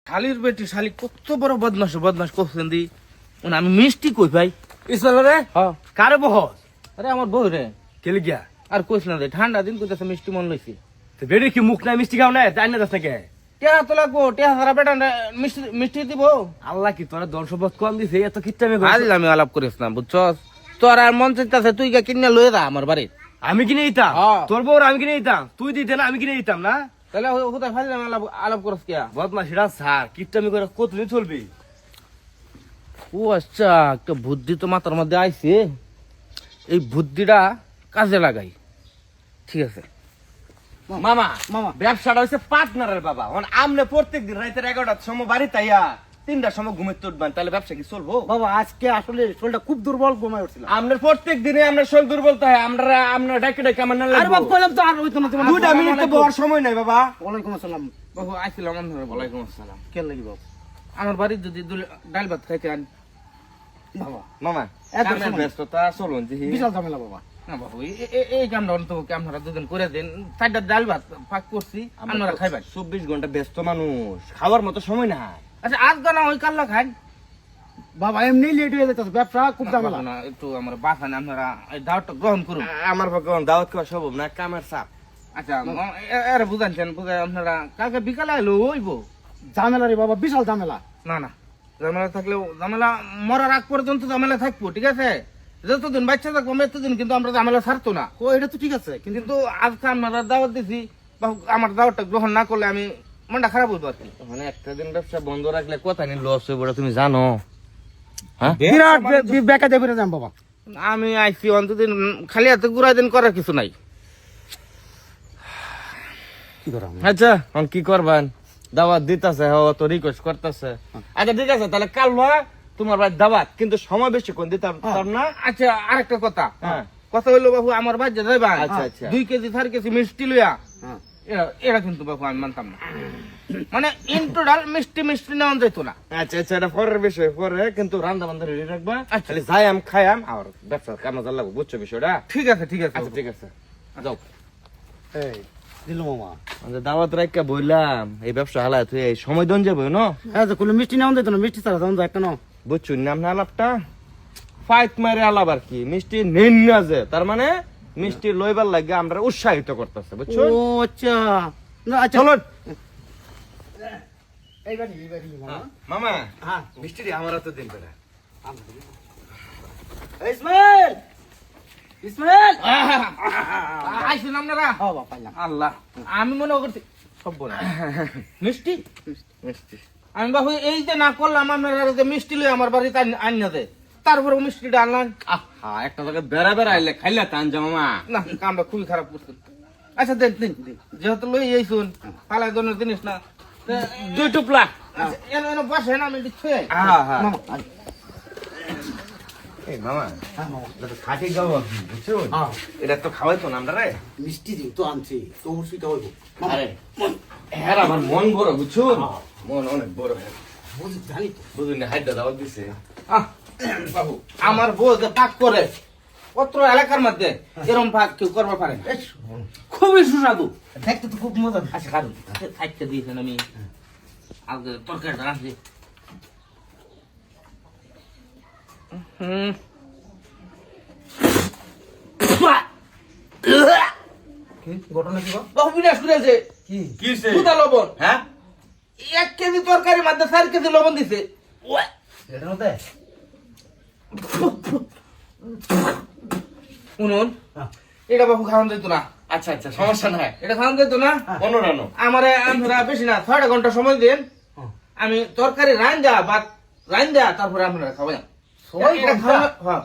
শালির বেটি শালি কত বড় বদমাস করছেন দি আমি মিষ্টি কই ভাই ইসমাইল রে কারে বহস আরে আমার বউ রে কেলে গিয়া আর কইছ না রে ঠান্ডা দিন কইতাছে মিষ্টি মন লইছি বেড়ে কি মুখ নাই মিষ্টি খাও না তাই না যাচ্ছে কে টেহা তো লাগবো টেহা সারা বেটা মিষ্টি দিব আল্লাহ কি তোরা দর্শক কম দিছে এত কিচ্ছামি আমি আলাপ করিস না বুঝছস তোর আর মন চাইতাছে তুই গা কিনে লয়ে যা আমার বাড়ি আমি কিনে দিতাম তোর বউ আমি কিনে দিতাম তুই দিতে না আমি কিনে দিতাম না তাহলে কোথায় ফাইলাম আলাপ করস কিয়া বদমাশিরা স্যার কিচ্ছামি করে কতদিন চলবি ও আচ্ছা একটা বুদ্ধি তো মাথার মধ্যে আইছে এই বুদ্ধিটা কাজে লাগাই ঠিক আছে মামা ব্যবসাটা হচ্ছে পার্টনারের বাবা আমনে প্রত্যেকদিন রাতের 11টার সময় বাড়ি তাইয়া 3টার সময় ঘুমিয়ে তুলবেন তাহলে ব্যবসা কি চলবো বাবা আজকে আসলে শরীরটা খুব দুর্বল ঘুমায় উঠছিল আপনার প্রত্যেক দিনে আপনার শরীর দুর্বল হয় আমরা ডাকে আমার না আর বাবা কইলাম তো আর হইতো না তোমার 2 মিনিট তো বলার সময় নাই বাবা ওয়ালাইকুম আসসালাম বাবু আইছিলাম ওয়ালাইকুম আসসালাম কেন লাগি বাবা আমার বাড়ির যদি ডাল ভাত খাইতে আন বাবা মামা এত কামের সময়? ব্যস্ততা চলুন জি বিশাল ঝামেলা বাবা না বাবু এই কামটা অন্তত আপনারা দুজন করে দেন 4টা ডাল ভাত পাক করছি আপনারা খাইবেন 24 ঘন্টা ব্যস্ত মানুষ খাওয়ার মতো সময় নাই আচ্ছা আজ গানা ওই কাল্লা খান বাবা এমনি লেট হয়ে যাইতেছে ব্যবসা খুব ঝামেলা না একটু আমার বাসান আপনারা এই দাওয়াতটা গ্রহণ করুন আমার ভগবান দাওয়াত খাওয়া সম্ভব না কামের চাপ আচ্ছা এর বুঝাচ্ছেন বুঝাই আপনারা কালকে বিকালে এলো হইব ঝামেলা রে বাবা বিশাল ঝামেলা না না ঝামেলা থাকলেও ঝামেলা মরার আগ পর্যন্ত ঝামেলা থাকবো ঠিক আছে যতদিন বাচ্চা থাকবো এতদিন কিন্তু আমরা ঝামেলা ছাড়তো না ও এটা তো ঠিক আছে কিন্তু কিন্তু আজকে আপনারা দাওয়াত দিছি বা আমার দাওয়াতটা গ্রহণ না করলে আমি মনটা খারাপ হইব আর কি মানে একটা দিন ব্যবসা বন্ধ রাখলে কথা নেই লস হইব তুমি জানো হ্যাঁ বিরাট বেকা দেবে যাম বাবা আমি আইসি অন্তদিন খালি হাতে ঘুরাই দিন করার কিছু নাই কি করা আচ্ছা এখন কি করবেন দাওয়াত দিতেছে তো রিকোয়েস্ট করতেছে আচ্ছা ঠিক আছে তাহলে কাল তোমার ভাই দাওয়াত কিন্তু সময় বেশি কোন দিতাম না আচ্ছা আরেকটা কথা হ্যাঁ। কথা হইলো বাবু আমার বাচ্চা যাইবা আচ্ছা, আচ্ছা। 2 কেজি 4 কেজি মিষ্টি লইয়া হ্যাঁ এরা কিন্তু বাবু আমি মানতাম না মানে ইন্টোটাল মিষ্টি নেওয়া যেত না আচ্ছা আচ্ছা এটা পরের বিষয় পরে কিন্তু রান্না বান্না রেডি রাখবা খালি যাইম খাইম আর ব্যবসা কাম লাগবো বুঝছো বিষয়টা ঠিক আছে আচ্ছা ঠিক আছে যাও এই দিল মামা আমাদের দাওয়াত রাখা বললাম এই ব্যবসা হালা তুই এই সময় দন যাবে না হ্যাঁ তো কোনো মিষ্টি নেওয়া যেত না মিষ্টি ছাড়া যাওয়া যায় একটা নাও বুঝছো নাম না আলাপটা ফাইট মারে আলাপ আর কি মিষ্টি নেন না যে তার মানে মিষ্টি লইবার লাগে আমরা উৎসাহিত করতেছে বুঝছো ও আচ্ছা না আচ্ছা চলো এইবারই মামা মামা হ্যাঁ মিষ্টি আমারও তো দিন বেটা ইসমাইল ইসমাইল আইসুন আপনারা হ্যাঁ বাবা পাইলাম আল্লাহ আমি মনে করছি সব বলে মিষ্টি মিষ্টি আমি বাবু এই যে না করলাম আপনারা যে মিষ্টি লই আমার বাড়িতে আনিয়া দেয় তারপরে মিষ্টিটা আনলাম হ্যাঁ একটা জায়গায় বেড়া আইলে খাইলে টান জামা না কামটা খুবই খারাপ করছেন আচ্ছা দেন দেন যেহেতু লই আইসুন পালাই ধরনের জিনিস না 2 টুপলা এনে বসেন আমি দিচ্ছি হ্যাঁ হ্যাঁ মামা এই মামা হ্যাঁ মামা এটা খাটি গাও বুঝছো হ্যাঁ এটা তো খাওয়াই তো না আমরা রে মিষ্টি দিন তো আনছি তো অবশ্যই হইব আরে হ্যাঁ আমার মন বড় বুঝছো মন অনেক বড় হ্যাঁ বুঝি জানি তো বুঝুন না হাইদা দাওয়াত দিছে বাবু আমার বউ যে পাক করে অত্র এলাকার মধ্যে এরকম পাক কেউ করতে পারে না খুবই সুস্বাদু দেখতে তো খুব মজা আচ্ছা কারণ থাকতে দিয়েছেন আমি আগে তরকারিটা রাখছি ঘটনা কি বহু বিনাশ করেছে কি কি হইছে দুটা লবণ হ্যাঁ 1 কেজি তরকারির মধ্যে 4 কেজি লবণ দিছে এটার মধ্যে শুনুন হ্যাঁ। এটা বাবু খাওয়ান যেত না আচ্ছা আচ্ছা সমস্যা নাই এটা খাওয়ান যেত না অনুরানো আমারে আমরা বেশি না 6 ঘন্টা সময় দেন হ্যাঁ। আমি তরকারি রান্দা তারপরে আপনারা খাওয়াই এটা খাওয়া হ্যাঁ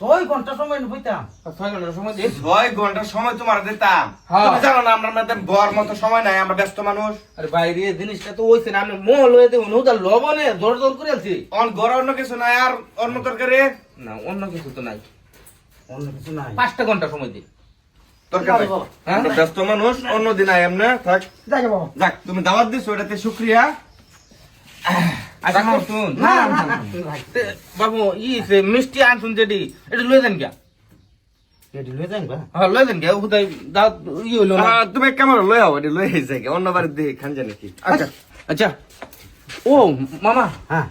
6 ঘন্টা সময় বইতাম 6 ঘন্টা সময় দেন 6 ঘন্টা সময় তোমার দিতাম হ্যাঁ। তুমি জানো না আমরা মধ্যে বর মতো সময় নাই আমরা ব্যস্ত মানুষ আরে বাইরে জিনিসটা তো ওইছে না আমি মোহ লয়ে দেব নৌদা লবণে দর করে আছি অন ঘর অন্য কিছু নাই আর অন্য তরকারি না অন্য কিছু তো নাই অন্য কিছু নাই 5টা ঘন্টা সময় দিন তরকারি বাবা। আমরা ব্যস্ত মানুষ অন্য দিন আই এমনে থাক দেখে বাবা যাক তুমি দাওয়াত দিছো এটাতে শুকরিয়া আচ্ছা শুন না না না বাবু সে মিষ্টি আনছুন যেটি এটা লয়ে দেন গিয়া রেডি লয়ে যান বা হ্যাঁ লয়ে দেন গিয়া হুদাই দাও হইলো না তুমি ক্যামেরা লই আও এটি লই যাই অন্য বাড়ি দিয়ে খান জানি কি আচ্ছা আচ্ছা ও মামা হ্যাঁ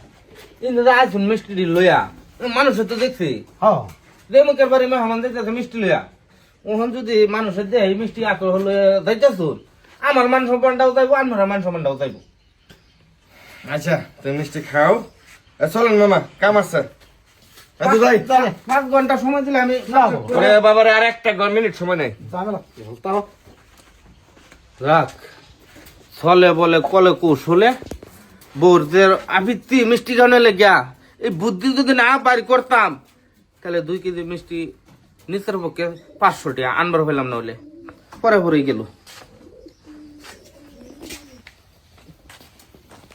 কিন্তু আসুন মিষ্টি লইয়া মানুষের তো দেখছি হ্যাঁ রেমুকের বাড়ি মেহমান দেখতেছে মিষ্টি লইয়া ওখান যদি মানুষের দেয় মিষ্টি আতর হলে যাইতেছুন আমার মান সম্মানটাও যাইবো আপনার মান সম্মানটাও যাইবো আচ্ছা তুমি মিষ্টি খাও চলেন মামা কাম আছে আচ্ছা যাই 5 ঘন্টা সময় দিলে আমি যাবো। ওরে বাবারে আর একটা মিনিট সময় নেই ঝামেলা তাও রাখ ছলে বলে কলে কৌশলে বোর যে আবৃত্তি মিষ্টি খাওয়ানো লেগিয়া এই বুদ্ধি যদি না বাড়ি করতাম তাহলে 2 কেজি মিষ্টি নিচের পক্ষে 500 টাকা আনবার হইলাম না হলে পরে পরেই গেল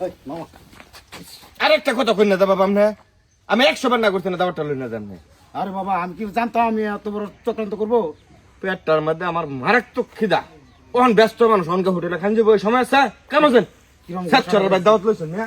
এই, মামা আর একটা কথা কই না দা বাবা আমি 100 বার না করতে না দাবারটা লই না জান আরে বাবা আমি কি জানতাম আমি এত বড় চক্রান্ত করবো পেটটার মধ্যে আমার মারাত্মক খিদা ওখান ব্যস্ত মানুষ অনকে হোটেলে খান যাবো ওই সময় আছে কেন আছেন কিরম সাত চড়ার দাওয়াত লইছেন না